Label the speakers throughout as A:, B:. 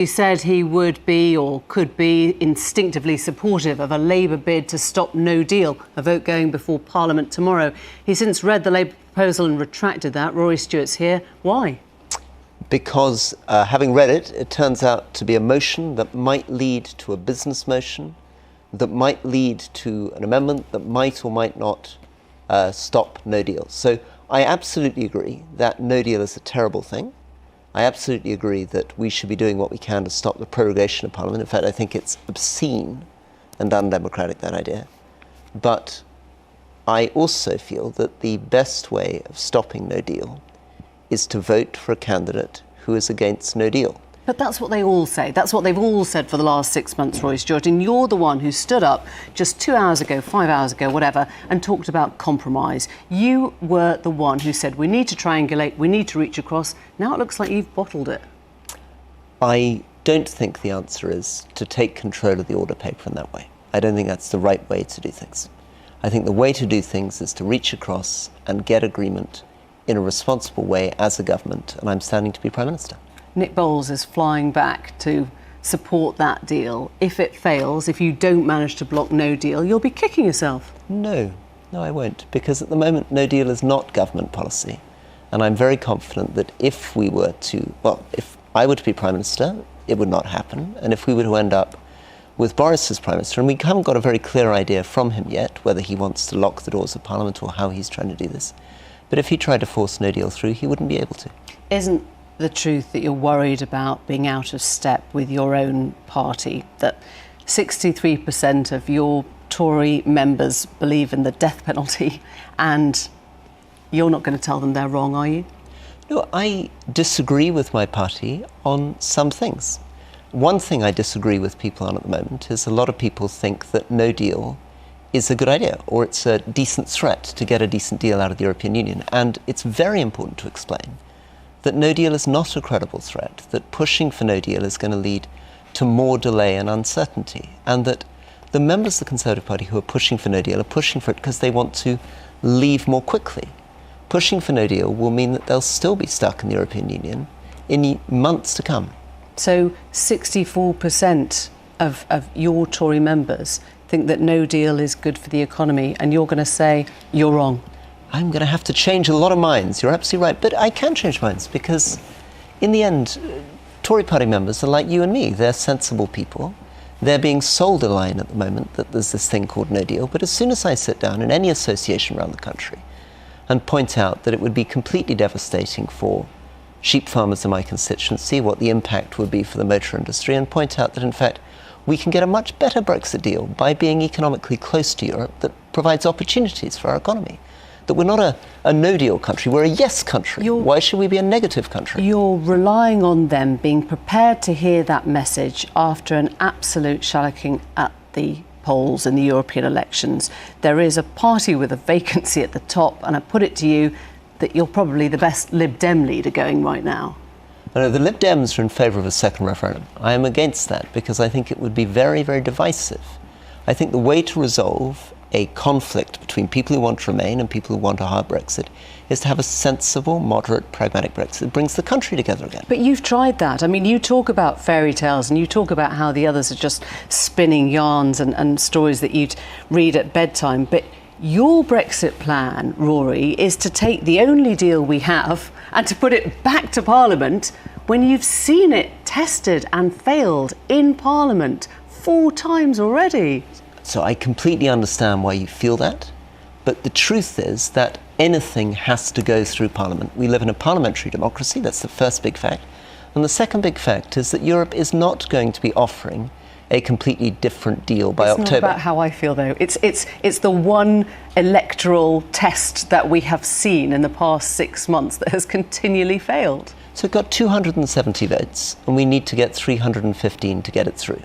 A: He said he would be or could be instinctively supportive of a Labour bid to stop no deal, a vote going before Parliament tomorrow. He's since read the Labour proposal and retracted that. Rory Stewart's here. Why?
B: Because having read it, it turns out to be a motion that might lead to a business motion, that might lead to an amendment that might or might not stop no deal. So I absolutely agree that no deal is a terrible thing. I absolutely agree that we should be doing what we can to stop the prorogation of Parliament. In fact, I think it's obscene and undemocratic, that idea. But I also feel that the best way of stopping no deal is to vote for a candidate who is against no deal.
A: But that's what they all say. That's what they've all said for the last 6 months, Rory Stewart. And you're the one who stood up just 2 hours ago, 5 hours ago, whatever, and talked about compromise. You were the one who said we need to triangulate, we need to reach across. Now it looks like you've bottled it.
B: I don't think the answer is to take control of the order paper in that way. I don't think that's the right way to do things. I think the way to do things is to reach across and get agreement in a responsible way as a government, and I'm standing to be Prime Minister.
A: Nick Bowles is flying back to support that deal. If it fails, if you don't manage to block no deal, you'll be kicking yourself.
B: No, I won't, because at the moment no deal is not government policy. And I'm very confident that if I were to be Prime Minister, it would not happen. And if we were to end up with Boris as Prime Minister, and we haven't got a very clear idea from him yet whether he wants to lock the doors of Parliament or how he's trying to do this, but if he tried to force no deal through, he wouldn't be able to.
A: Isn't the truth that you're worried about being out of step with your own party, that 63% of your Tory members believe in the death penalty, and you're not going to tell them they're wrong, are you?
B: No, I disagree with my party on some things. One thing I disagree with people on at the moment is a lot of people think that no deal is a good idea, or it's a decent threat to get a decent deal out of the European Union. And it's very important to explain that no deal is not a credible threat, that pushing for no deal is going to lead to more delay and uncertainty, and that the members of the Conservative Party who are pushing for no deal are pushing for it because they want to leave more quickly. Pushing for no deal will mean that they'll still be stuck in the European Union in months to come.
A: So 64% of your Tory members think that no deal is good for the economy, and you're going to say you're wrong.
B: I'm going to have to change a lot of minds. You're absolutely right. But I can change minds because, in the end, Tory party members are like you and me. They're sensible people. They're being sold a line at the moment that there's this thing called no deal. But as soon as I sit down in any association around the country and point out that it would be completely devastating for sheep farmers in my constituency, what the impact would be for the motor industry, and point out that, in fact, we can get a much better Brexit deal by being economically close to Europe that provides opportunities for our economy. That we're not a no-deal country, we're a yes country. Why should we be a negative country?
A: You're relying on them being prepared to hear that message after an absolute shellacking at the polls in the European elections. There is a party with a vacancy at the top, and I put it to you that you're probably the best Lib Dem leader going right now.
B: No, the Lib Dems are in favour of a second referendum. I am against that because I think it would be very, very divisive. I think the way to resolve a conflict between people who want to remain and people who want a hard Brexit is to have a sensible, moderate, pragmatic Brexit that brings the country together again.
A: But you've tried that. I mean, you talk about fairy tales and you talk about how the others are just spinning yarns and stories that you'd read at bedtime. But your Brexit plan, Rory, is to take the only deal we have and to put it back to Parliament when you've seen it tested and failed in Parliament 4 times already.
B: So I completely understand why you feel that, but the truth is that anything has to go through Parliament. We live in a parliamentary democracy, that's the first big fact. And the second big fact is that Europe is not going to be offering a completely different deal by October.
A: It's not about how I feel, though. It's the one electoral test that we have seen in the past 6 months that has continually failed.
B: So it got 270 votes, and we need to get 315 to get it through.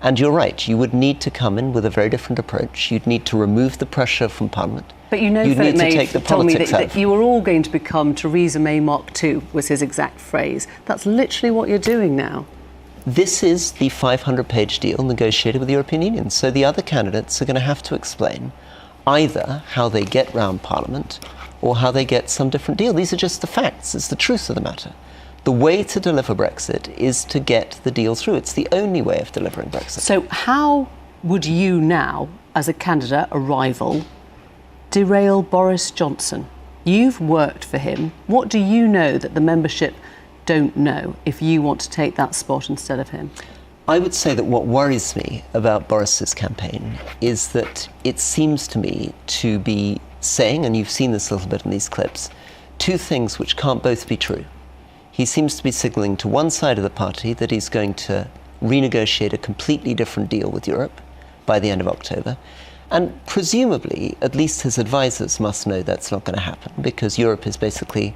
B: And you're right, you would need to come in with a very different approach. You'd need to remove the pressure from Parliament.
A: But you know, Philip May told me that you were all going to become Theresa May Mark II, was his exact phrase. That's literally what you're doing now.
B: This is the 500-page deal negotiated with the European Union. So the other candidates are going to have to explain either how they get round Parliament or how they get some different deal. These are just the facts. It's the truth of the matter. The way to deliver Brexit is to get the deal through. It's the only way of delivering Brexit.
A: So how would you now, as a candidate, a rival, derail Boris Johnson? You've worked for him. What do you know that the membership don't know if you want to take that spot instead of him?
B: I would say that what worries me about Boris's campaign is that it seems to me to be saying, and you've seen this a little bit in these clips, two things which can't both be true. He seems to be signalling to one side of the party that he's going to renegotiate a completely different deal with Europe by the end of October. And presumably, at least his advisors must know that's not going to happen, because Europe is basically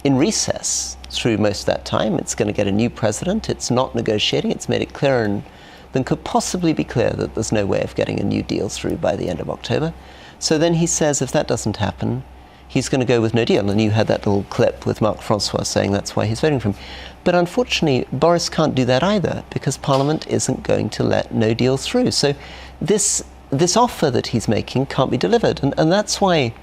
B: in recess through most of that time. It's going to get a new president. It's not negotiating. It's made it clearer than could possibly be clear that there's no way of getting a new deal through by the end of October. So then he says if that doesn't happen, he's going to go with no deal. And you had that little clip with Marc Francois saying that's why he's voting for him. But unfortunately, Boris can't do that either, because Parliament isn't going to let no deal through. So this offer that he's making can't be delivered. And that's why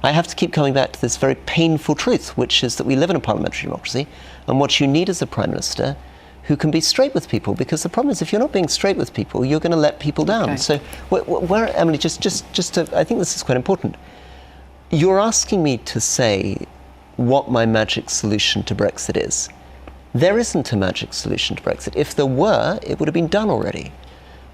B: I have to keep coming back to this very painful truth, which is that we live in a parliamentary democracy, and what you need is a Prime Minister who can be straight with people, because the problem is if you're not being straight with people, you're going to let people down.
A: Okay.
B: So, Emily, just to, I think this is quite important. You're asking me to say what my magic solution to Brexit is. There isn't a magic solution to Brexit. If there were, it would have been done already.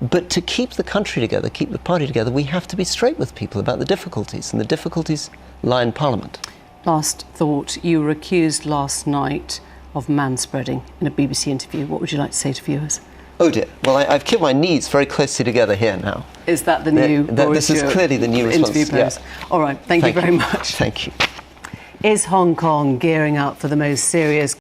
B: But to keep the country together, keep the party together, we have to be straight with people about the difficulties, and the difficulties lie in Parliament.
A: Last thought, you were accused last night of manspreading in a BBC interview. What would you like to say to viewers?
B: Oh dear. Well, I've kept my knees very closely together here now.
A: Is that the new Boris
B: This is clearly the new response.
A: interview pose?
B: Yeah.
A: All right, thank you very much.
B: Thank you.
A: Is Hong Kong gearing up for the most serious